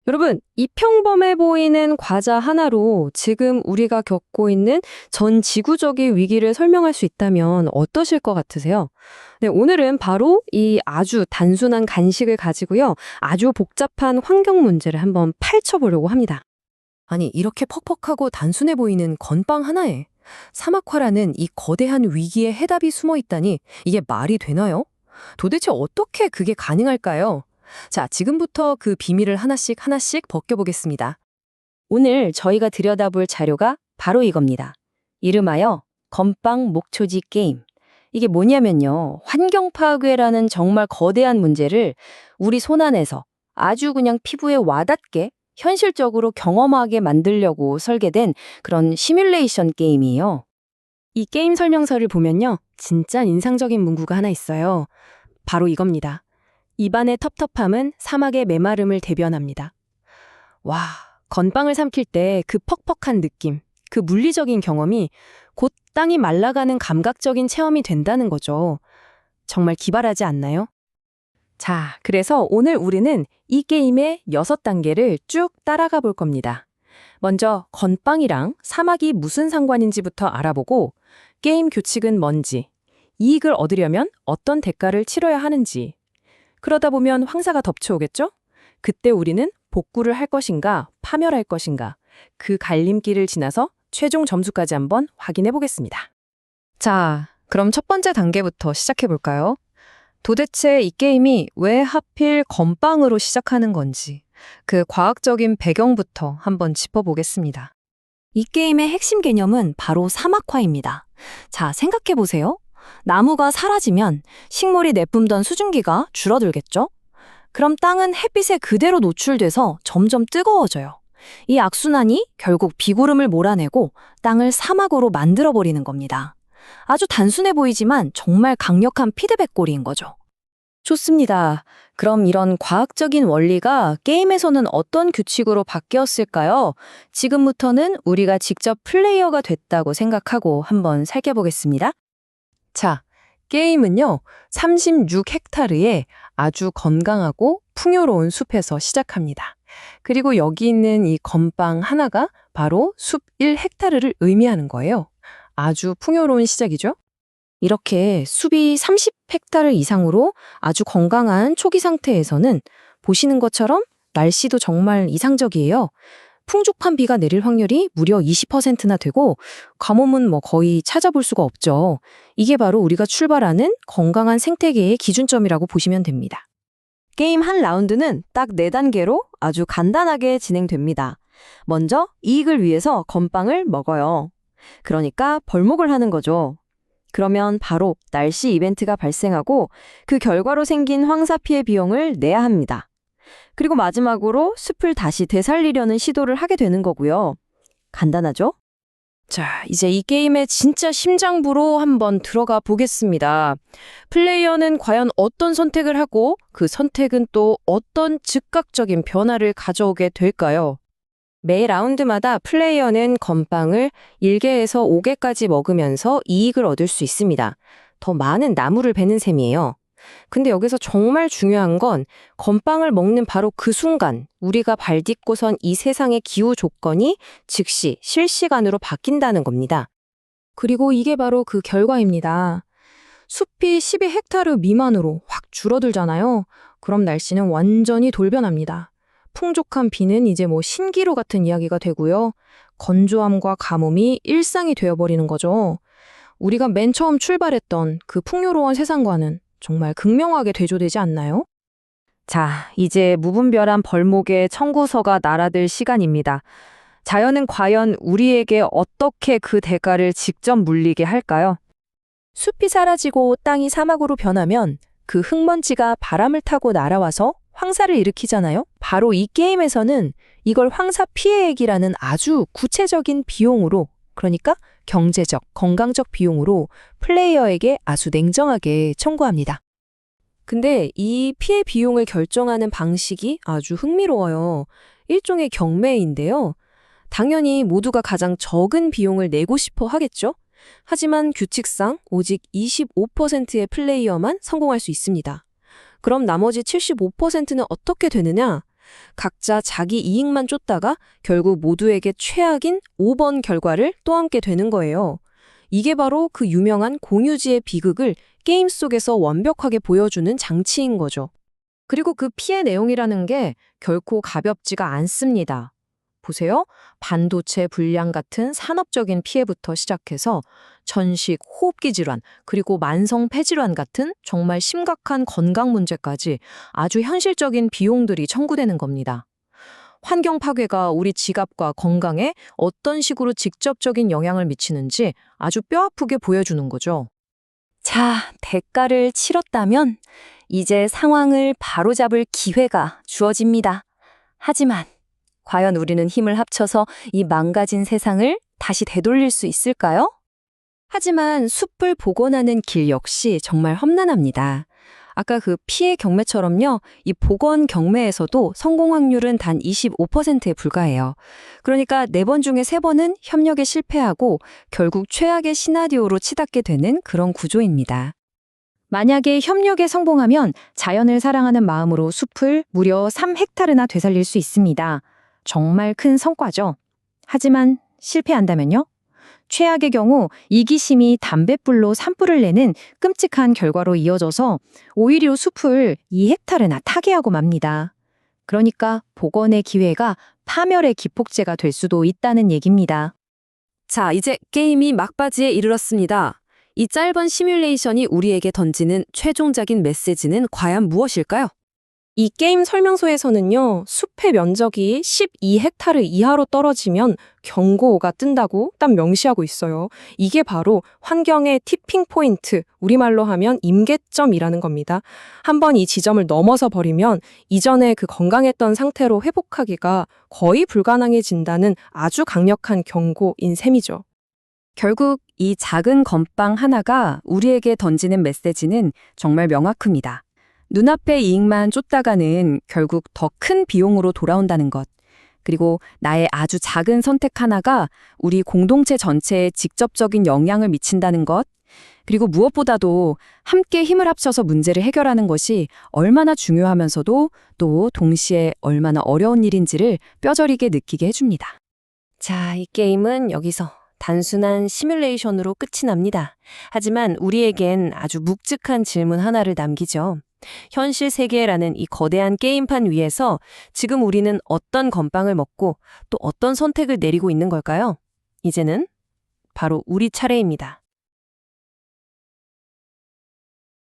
여러분, 이 평범해 보이는 과자 하나로 지금 우리가 겪고 있는 전 지구적인 위기를 설명할 수 있다면 어떠실 것 같으세요? 네, 오늘은 바로 이 아주 단순한 간식을 가지고요. 아주 복잡한 환경 문제를 한번 파헤쳐보려고 합니다. 아니, 이렇게 퍽퍽하고 단순해 보이는 건빵 하나에 사막화라는 이 거대한 위기의 해답이 숨어 있다니 이게 말이 되나요? 도대체 어떻게 그게 가능할까요? 자, 지금부터 그 비밀을 하나씩 하나씩 벗겨보겠습니다. 오늘 저희가 들여다볼 자료가 바로 이겁니다. 이름하여 건빵 목초지 게임. 이게 뭐냐면요. 환경 파괴라는 정말 거대한 문제를 우리 손안에서 아주 그냥 피부에 와닿게 현실적으로 경험하게 만들려고 설계된 그런 시뮬레이션 게임이에요. 이 게임 설명서를 보면요. 진짜 인상적인 문구가 하나 있어요. 바로 이겁니다. 입안의 텁텁함은 사막의 메마름을 대변합니다. 와, 건빵을 삼킬 때 그 퍽퍽한 느낌, 그 물리적인 경험이 곧 땅이 말라가는 감각적인 체험이 된다는 거죠. 정말 기발하지 않나요? 자, 그래서 오늘 우리는 이 게임의 6단계를 쭉 따라가 볼 겁니다. 먼저 건빵이랑 사막이 무슨 상관인지부터 알아보고 게임 규칙은 뭔지, 이익을 얻으려면 어떤 대가를 치러야 하는지, 그러다 보면 황사가 덮쳐오겠죠? 그때 우리는 복구를 할 것인가, 파멸할 것인가, 그 갈림길을 지나서 최종 점수까지 한번 확인해 보겠습니다. 자, 그럼 첫 번째 단계부터 시작해 볼까요? 도대체 이 게임이 왜 하필 건빵으로 시작하는 건지 그 과학적인 배경부터 한번 짚어보겠습니다. 이 게임의 핵심 개념은 바로 사막화입니다. 자, 생각해 보세요. 나무가 사라지면 식물이 내뿜던 수증기가 줄어들겠죠? 그럼 땅은 햇빛에 그대로 노출돼서 점점 뜨거워져요. 이 악순환이 결국 비구름을 몰아내고 땅을 사막으로 만들어버리는 겁니다. 아주 단순해 보이지만 정말 강력한 피드백골인 거죠. 좋습니다. 그럼 이런 과학적인 원리가 게임에서는 어떤 규칙으로 바뀌었을까요? 지금부터는 우리가 직접 플레이어가 됐다고 생각하고 한번 살펴보겠습니다. 자, 게임은요, 36헥타르의 아주 건강하고 풍요로운 숲에서 시작합니다. 그리고 여기 있는 이 건빵 하나가 바로 숲 1헥타르를 의미하는 거예요. 아주 풍요로운 시작이죠? 이렇게 숲이 30헥타르 이상으로 아주 건강한 초기 상태에서는 보시는 것처럼 날씨도 정말 이상적이에요. 풍족한 비가 내릴 확률이 무려 20%나 되고 가뭄은 거의 찾아볼 수가 없죠. 이게 바로 우리가 출발하는 건강한 생태계의 기준점이라고 보시면 됩니다. 게임 한 라운드는 딱 4단계로 아주 간단하게 진행됩니다. 먼저 이익을 위해서 건빵을 먹어요. 그러니까 벌목을 하는 거죠. 그러면 바로 날씨 이벤트가 발생하고 그 결과로 생긴 황사 피해 비용을 내야 합니다. 그리고 마지막으로 숲을 다시 되살리려는 시도를 하게 되는 거고요. 간단하죠? 자, 이제 이 게임의 진짜 심장부로 한번 들어가 보겠습니다. 플레이어는 과연 어떤 선택을 하고 그 선택은 또 어떤 즉각적인 변화를 가져오게 될까요? 매 라운드마다 플레이어는 건빵을 1개에서 5개까지 먹으면서 이익을 얻을 수 있습니다. 더 많은 나무를 베는 셈이에요. 근데 여기서 정말 중요한 건 건빵을 먹는 바로 그 순간 우리가 발 딛고선 이 세상의 기후 조건이 즉시 실시간으로 바뀐다는 겁니다. 그리고 이게 바로 그 결과입니다. 숲이 12헥타르 미만으로 확 줄어들잖아요. 그럼 날씨는 완전히 돌변합니다. 풍족한 비는 이제 신기루 같은 이야기가 되고요. 건조함과 가뭄이 일상이 되어버리는 거죠. 우리가 맨 처음 출발했던 그 풍요로운 세상과는 정말 극명하게 대조되지 않나요? 자, 이제 무분별한 벌목의 청구서가 날아들 시간입니다. 자연은 과연 우리에게 어떻게 그 대가를 직접 물리게 할까요? 숲이 사라지고 땅이 사막으로 변하면 그 흙먼지가 바람을 타고 날아와서 황사를 일으키잖아요? 바로 이 게임에서는 이걸 황사 피해액이라는 아주 구체적인 비용으로, 그러니까 경제적, 건강적 비용으로 플레이어에게 아주 냉정하게 청구합니다. 근데 이 피해 비용을 결정하는 방식이 아주 흥미로워요. 일종의 경매인데요. 당연히 모두가 가장 적은 비용을 내고 싶어 하겠죠? 하지만 규칙상 오직 25%의 플레이어만 성공할 수 있습니다. 그럼 나머지 75%는 어떻게 되느냐? 각자 자기 이익만 쫓다가 결국 모두에게 최악인 5번 결과를 떠안게 되는 거예요. 이게 바로 그 유명한 공유지의 비극을 게임 속에서 완벽하게 보여주는 장치인 거죠. 그리고 그 피해 내용이라는 게 결코 가볍지가 않습니다. 보세요. 반도체 불량 같은 산업적인 피해부터 시작해서 천식, 호흡기 질환, 그리고 만성 폐질환 같은 정말 심각한 건강 문제까지 아주 현실적인 비용들이 청구되는 겁니다. 환경 파괴가 우리 지갑과 건강에 어떤 식으로 직접적인 영향을 미치는지 아주 뼈아프게 보여주는 거죠. 자, 대가를 치렀다면 이제 상황을 바로잡을 기회가 주어집니다. 하지만 과연 우리는 힘을 합쳐서 이 망가진 세상을 다시 되돌릴 수 있을까요? 하지만 숲을 복원하는 길 역시 정말 험난합니다. 아까 그 피해 경매처럼요, 이 복원 경매에서도 성공 확률은 단 25%에 불과해요. 그러니까 4번 중에 3번은 협력에 실패하고 결국 최악의 시나리오로 치닫게 되는 그런 구조입니다. 만약에 협력에 성공하면 자연을 사랑하는 마음으로 숲을 무려 3헥타르나 되살릴 수 있습니다. 정말 큰 성과죠. 하지만 실패한다면요? 최악의 경우 이기심이 담뱃불로 산불을 내는 끔찍한 결과로 이어져서 오히려 숲을 2헥타르나 타개하고 맙니다. 그러니까 복원의 기회가 파멸의 기폭제가 될 수도 있다는 얘기입니다. 자, 이제 게임이 막바지에 이르렀습니다. 이 짧은 시뮬레이션이 우리에게 던지는 최종적인 메시지는 과연 무엇일까요? 이 게임 설명서에서는요, 숲의 면적이 12헥타르 이하로 떨어지면 경고가 뜬다고 딱 명시하고 있어요. 이게 바로 환경의 티핑 포인트, 우리말로 하면 임계점이라는 겁니다. 한번 이 지점을 넘어서 버리면 이전에 그 건강했던 상태로 회복하기가 거의 불가능해진다는 아주 강력한 경고인 셈이죠. 결국 이 작은 건빵 하나가 우리에게 던지는 메시지는 정말 명확합니다. 눈앞의 이익만 쫓다가는 결국 더 큰 비용으로 돌아온다는 것. 그리고 나의 아주 작은 선택 하나가 우리 공동체 전체에 직접적인 영향을 미친다는 것. 그리고 무엇보다도 함께 힘을 합쳐서 문제를 해결하는 것이 얼마나 중요하면서도 또 동시에 얼마나 어려운 일인지를 뼈저리게 느끼게 해줍니다. 자, 이 게임은 여기서 단순한 시뮬레이션으로 끝이 납니다. 하지만 우리에겐 아주 묵직한 질문 하나를 남기죠. 현실 세계라는 이 거대한 게임판 위에서 지금 우리는 어떤 건빵을 먹고 또 어떤 선택을 내리고 있는 걸까요? 이제는 바로 우리 차례입니다.